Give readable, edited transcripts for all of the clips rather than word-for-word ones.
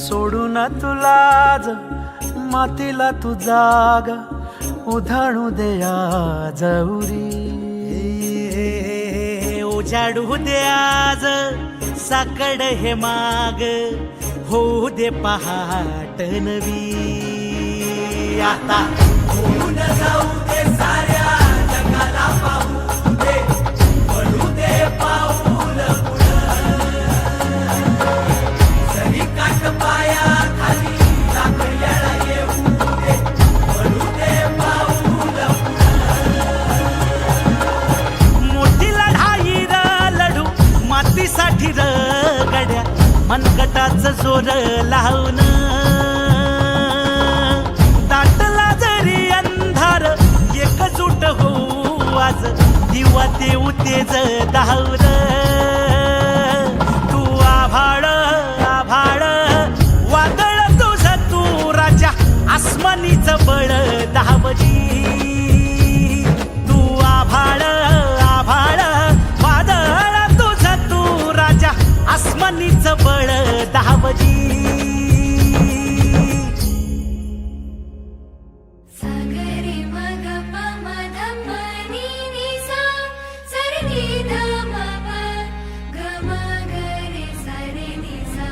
सोडून तुला ज मातीला तू जाग उधाणू दे आज उरी उजाडू दे आज साकड हे माग होऊ दे पहाट नवी आता होऊन जाऊ दे साऱ्या जगाला पाहू दे पडू दे पाऊल पुढं जरी काट पाया खाली लाख येळा येऊ दे पडू दे पाऊल मोठी लढाई र लढू मातीसाठी र गड्या मनगटाचं जोर लावून दाटला जरी अंधार एकजूट होऊ आज दिवा देऊ तेज दावर तू आभाळ आभाळ वादळ तुझं तू राजा आसमानीचं बळ दावजी तू आभाळ आभाळ वादळ तुझं तू राजा आसमानीचं बळ दावजी सागरी मग पम धम नी नी सा सरनी धम प ग म ग रे सा रे नी सा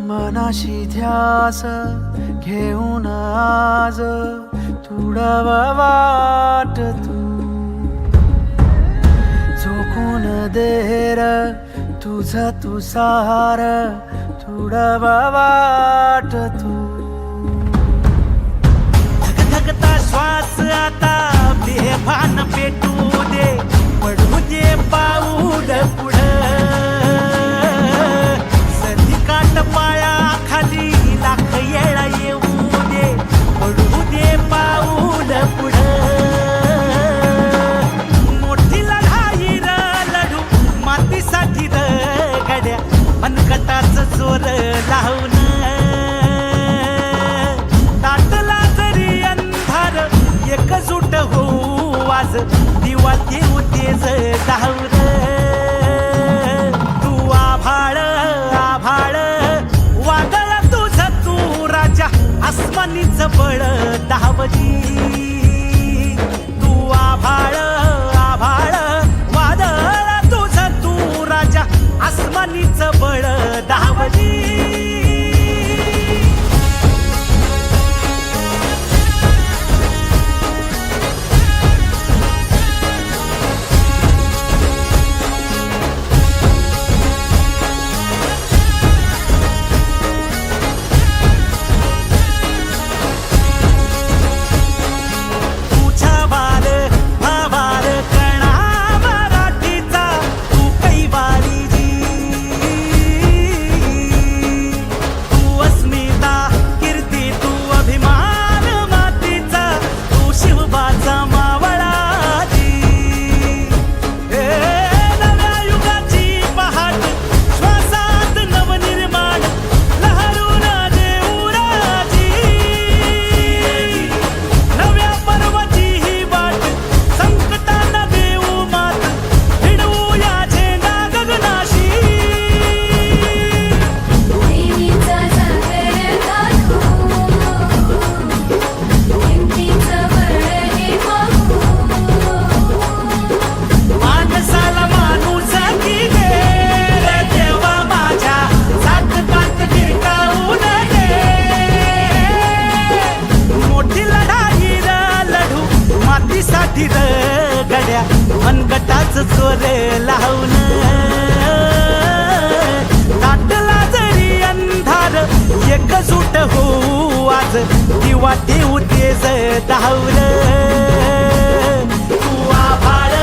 मनाशी ध्यास घेऊन आज तुडवा वाट तू झोकून देर तुझं तू सार तुडवा वाट तू धगधगता श्वास आता बेभान पेटू दे पडू दे पाऊल पुढं संधी काट पाया खाली लाख येळा येऊ दे पडू दे पाऊल पुढं मोठी लढाई र लढू मातीसाठी र गड्या मनगटाचं जोर लावून दाटला जरी अंधार एकजूट होऊ आज दिवा देऊ तेज दावर तू आभाळ आभाळ वादळ तुझं तू राजा आसमानीचं बळ दावजी तू आभाळ आभाळ वादळ तुझं तू राजा आसमानीचं बळ दावजी गड्या मनगटाचं जोर लावून दाटला जरी अंधार एकजूट होऊ आज दिवा देऊ तेज दावर तू आभाळ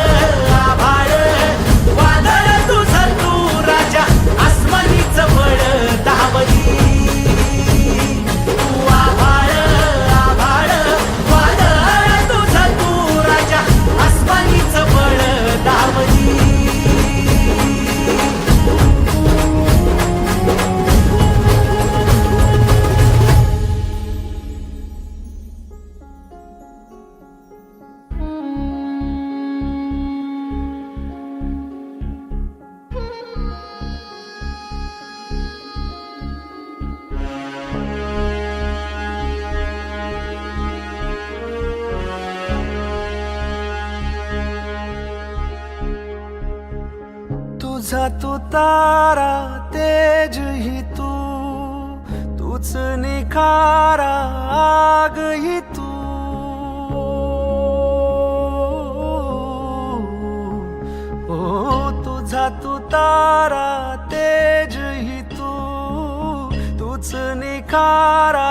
आभाळ वादळ तुझं तू राजा आसमानीचं बळ दावली तू तुझा तू तारा तेज ही तू, तूच निखारा आग ही तू. ओ तुझा तू तारा तेज ही तू, तूच निखारा